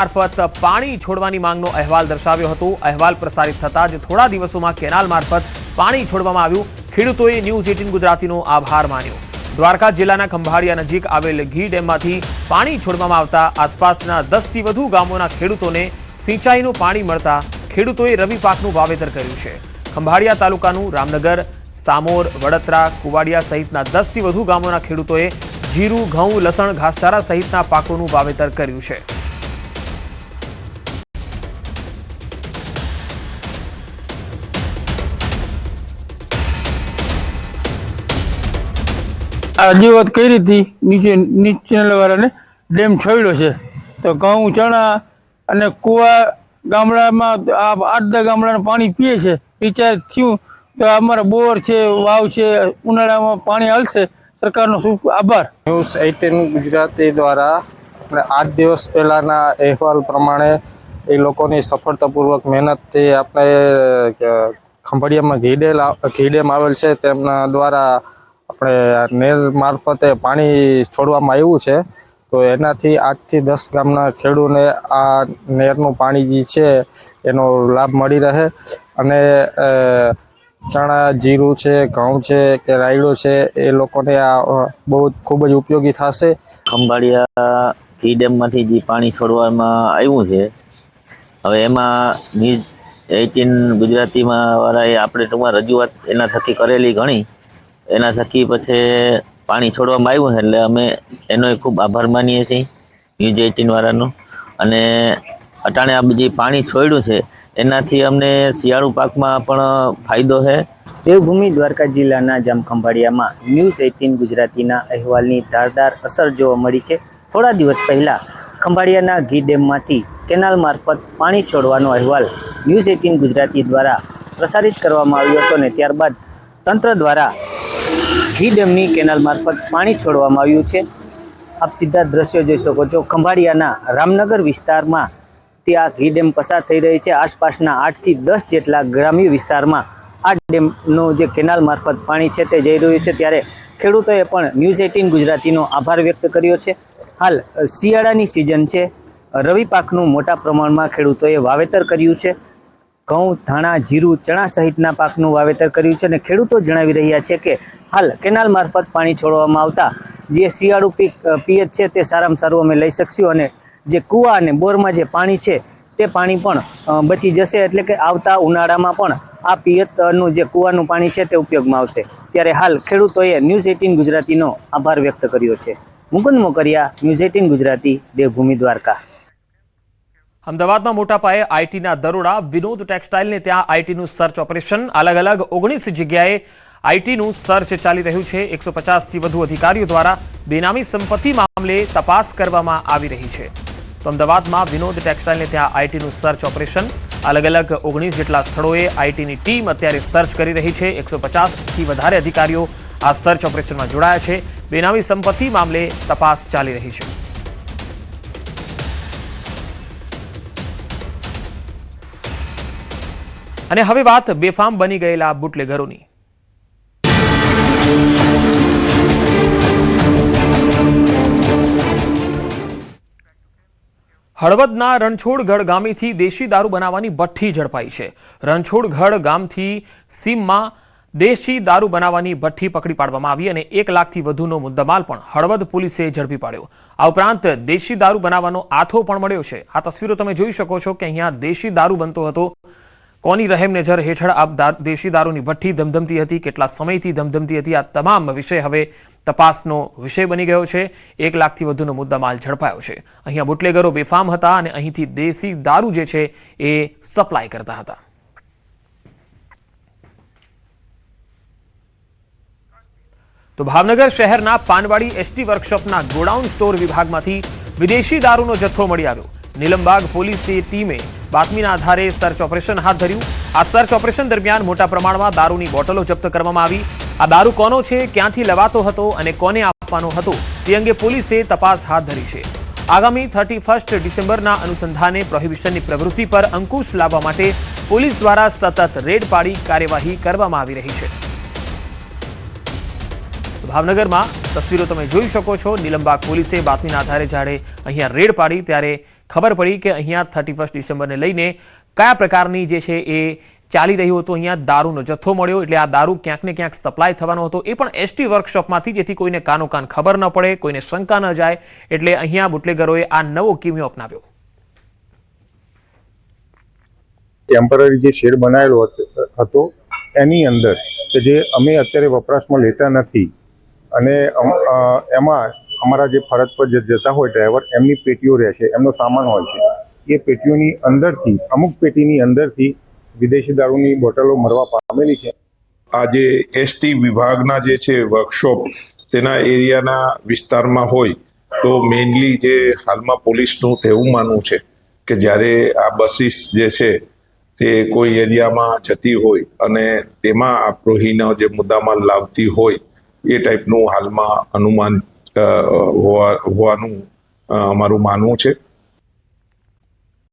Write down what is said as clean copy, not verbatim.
મારફત પાણી છોડવાની માંગનો અહેવાલ દર્શાવ્યો હતો। અહેવાલ પ્રસારિત થતાં જ થોડા દિવસોમાં કેનાલ મારફત પાણી છોડવામાં આવ્યું। ખેડૂતોએ ન્યૂઝ 18 ગુજરાતીનો આભાર માન્યો। દ્વારકા જિલ્લાના ખંભાળિયા નજીક આવેલ ઘી ડેમમાંથી પાણી છોડવામાં આવતા આસપાસના 10 થી વધુ ગામોના ખેડૂતોને સિંચાઈનું પાણી મળતા ખેડૂતોએ રવિ પાકનું વાવેતર કર્યું છે। ખંભાળિયા તાલુકાનું રામનગર, સામોર, વડતરા, કુવાડિયા સહિતના 10 થી વધુ ગામોના ખેડૂતોએ જીરું, ઘઉં, લસણ, ઘાસચારા સહિતના પાકોનું વાવેતર કર્યું છે। રજૂઆત કરી હતી નીચેવાળાને ડેમ છોડ્યો છે તો ઘઉં, ચણા અને કુવા ગામડામાં 8-10 ગામડાનું પાણી પીએ છે। રિચાર્જ થયું તો અમારા બોર છે, વાવ છે, ઉનાળામાં પાણી હાલશે। સરકારનો ખૂબ આભાર। ન્યૂઝ 18 ગુજરાતી દ્વારા 8 દિવસ પહેલાના અહેવાલ પ્રમાણે એ લોકોની સફળતાપૂર્વક મહેનતથી આપણે ખંભાળિયામાં ઘી ડેમ આવેલ છે તેમના દ્વારા આપણે નેર મારફતે પાણી છોડવામાં આવ્યું છે। તો એનાથી 8 થી 10 ગામના ખેડૂતોને આ નેરનું પાણી જે છે એનો લાભ મળી રહે અને ચણા, જીરું છે, ઘઉં છે કે રાયડો છે એ લોકોને આ બહુ ખૂબ જ ઉપયોગી થશે। ખંભાળિયા ઘી ડેમમાંથી જે પાણી છોડવામાં આવ્યું છે, હવે એમાં ન્યૂઝ 18 ગુજરાતીમાં વાળાએ આપણે ટૂંકમાં રજૂઆત એના થકી કરેલી ઘણી, એના થકી પછી પાણી છોડવામાં આવ્યું છે એટલે અમે એનો ખૂબ આભાર માનીએ છીએ ન્યૂઝ 18 વાળાનો। અને અટાણે આ જે પાણી છોડ્યું છે એનાથી અમને શિયાળુ પાકમાં પણ ફાયદો છે। દેવભૂમિ દ્વારકા જિલ્લાના જામખંભાળિયામાં ન્યૂઝ 18 ગુજરાતીના અહેવાલની ધારદાર અસર જોવા મળી છે। થોડા દિવસ પહેલા ખંભાળિયાના ઘી ડેમમાંથી કેનાલ મારફત પાણી છોડવાનો અહેવાલ ન્યૂઝ 18 ગુજરાતી દ્વારા પ્રસારિત કરવામાં આવ્યો હતો ને ત્યારબાદ તંત્ર દ્વારા ઘી ડેમની કેનાલ મારફત પાણી છોડવામાં આવ્યું છે। આપ સીધા દ્રશ્યો જોઈ શકો છો। ખંભાળિયાના રામનગર વિસ્તારમાં ત્યાં ઘી ડેમ પસાર થઈ રહી છે। આસપાસના 8 થી 10 જેટલા ગ્રામ્ય વિસ્તારમાં આ ડેમનો જે કેનાલ મારફત પાણી છે તે જઈ રહ્યું છે। ત્યારે ખેડૂતોએ પણ ન્યૂઝ 18 ગુજરાતીનો આભાર વ્યક્ત કર્યો છે। હાલ શિયાળાની સિઝન છે, રવિ પાકનું મોટા પ્રમાણમાં ખેડૂતોએ વાવેતર કર્યું છે। ઘઉં, ધાણા, જીરું, ચણા સહિતના પાકનું વાવેતર કર્યું છે અને ખેડૂતો જણાવી રહ્યા છે કે હાલ કેનાલ મારફત પાણી છોડવામાં આવતા જે શિયાળુ પિયત છે તે સારામાં સારું અમે લઈ શકશું અને જે કૂવા અને બોરમાં જે પાણી છે તે પાણી પણ બચી જશે, એટલે કે આવતા ઉનાળામાં પણ આ પિયતનું જે કૂવાનું પાણી છે તે ઉપયોગમાં આવશે। ત્યારે હાલ ખેડૂતોએ ન્યૂઝ 18 ગુજરાતીનો આભાર વ્યક્ત કર્યો છે। મુકુંદ મોકરિયા, ન્યૂઝ 18 ગુજરાતી, દેવભૂમિ, દ્વારકા। અમદાવાદમાં મોટા પાયે આઈટીના દરોડા। વિનોદ ટેક્સટાઇલને ત્યાં આઈટીનું સર્ચ ઓપરેશન। અલગ અલગ 19 જગ્યાએ આઈટીનું સર્ચ ચાલી રહ્યું છે। 150 થી વધુ અધિકારીઓ દ્વારા બેનામી સંપત્તિ મામલે તપાસ કરવામાં આવી રહી છે। તો અમદાવાદમાં વિનોદ ટેક્સટાઇલને ત્યાં આઈટીનું સર્ચ ઓપરેશન। અલગ અલગ 19 જેટલા સ્થળોએ આઈટીની ટીમ અત્યારે સર્ચ કરી રહી છે। 150 થી વધારે અધિકારીઓ આ સર્ચ ઓપરેશનમાં જોડાયા છે। બેનામી સંપત્તિ મામલે તપાસ ચાલી રહી છે। અને હવે વાત બેફામ બની ગયેલા બુટલેગરોની। હળવદના રણછોડગઢ ગામેથી દેશી દારૂ બનાવવાની ભઠ્ઠી ઝડપાઈ છે। રણછોડગઢ ગામથી સીમમાં દેશી દારૂ બનાવવાની ભઠ્ઠી પકડી પાડવામાં આવી અને 1 લાખથી વધુનો મુદ્દામાલ પણ હળવદ પોલીસે ઝડપી પાડ્યો। આ ઉપરાંત દેશી દારૂ બનાવવાનો આથો પણ મળ્યો છે। આ તસવીરો તમે જોઈ શકો છો કે અહીંયા દેશી દારૂ બનતો હતો। કોની રહેમ નજર હેઠળ આ દેશી દારૂની ભઠ્ઠી ધમધમતી હતી, કેટલા સમયથી ધમધમતી હતી, આ તમામ વિષય હવે તપાસનો વિષય બની ગયો છે। 1 લાખથી વધુનો મુદ્દામાલ ઝડપાયો છે। અહીંયા બુટલેગરો બેફામ હતા અને અહીંથી દેશી દારૂ જે છે એ સપ્લાય કરતા હતા। તો ભાવનગર શહેરના પાનવાડી એસટી વર્કશોપના ગોડાઉન સ્ટોર વિભાગમાંથી વિદેશી દારૂનો જથ્થો મળી આવ્યો। નીલમબાગ પોલીસની ટીમે બાતમીના આધારે સર્ચ ઓપરેશન હાથ ધર્યું। આ સર્ચ ઓપરેશન દરમિયાન મોટા પ્રમાણમાં દારૂની બોટલો જપ્ત કરવામાં આવી। આ દારૂ કોનો છે, ક્યાંથી લેવાતો હતો અને કોને આપવાનો હતો તે અંગે પોલીસે તપાસ હાથ ધરી છે। આગામી 31 ડિસેમ્બરના અનુસંધાને પ્રોહિબિશનની પ્રવૃત્તિ પર અંકુશ લાવવા માટે પોલીસ દ્વારા સતત રેડ પાડી કાર્યવાહી કરવામાં આવી રહી છે। ભાવનગરમાં તસવીરો તમે જોઈ શકો છો। નીલમબાગ પોલીસે બાતમીના આધારે જ્યારે અહીંયા રેડ પાડી ત્યારે ખબર પડી કે અહીંયા 31 ડિસેમ્બરને લઈને કયા પ્રકારની જે છે એ ચાલી રહ્યું હતું. અહીંયા દારૂનો જથ્થો મળ્યો, એટલે આ દારૂ ક્યાંક ને ક્યાંક સપ્લાય થવાનો હતો, એ પણ એસટી વર્કશોપમાંથી, જેથી કોઈને કાનોકાન ખબર ન પડે, કોઈને શંકા ન જાય. એટલે અહીંયા બુટલેગરોએ આ નવો કિમિયો અપનાવ્યો. ટેમ્પરરી જે શેડ બનાવેલો હતો એની અંદર કે જે અમે અત્યારે વપરાશમાં લેતા નથી, અને એમાં અમારા જે ફરજ પર જે જતા હોય ડ્રાઈવર, એમની પેટીઓ રહે છે, એમનો સામાન હોય છે. એ પેટીઓની અંદરથી, અમુક પેટીની અંદરથી વિદેશી દારૂની બોટલો મળવા પામેલી છે. આ જે એસટી વિભાગના જે છે વર્કશોપ તેના એરિયાના વિસ્તારમાં હોય તો મેઇનલી જે હાલમાં પોલીસનું તેવું માનવું છે કે જ્યારે આ બસીસ જે છે તે કોઈ એરિયામાં જતી હોય અને તેમાં આ પ્રોહીનો જે મુદ્દામાલ લાવતી હોય એ ટાઈપનું હાલમાં અનુમાન હોવાનું અમારું માનવું છે.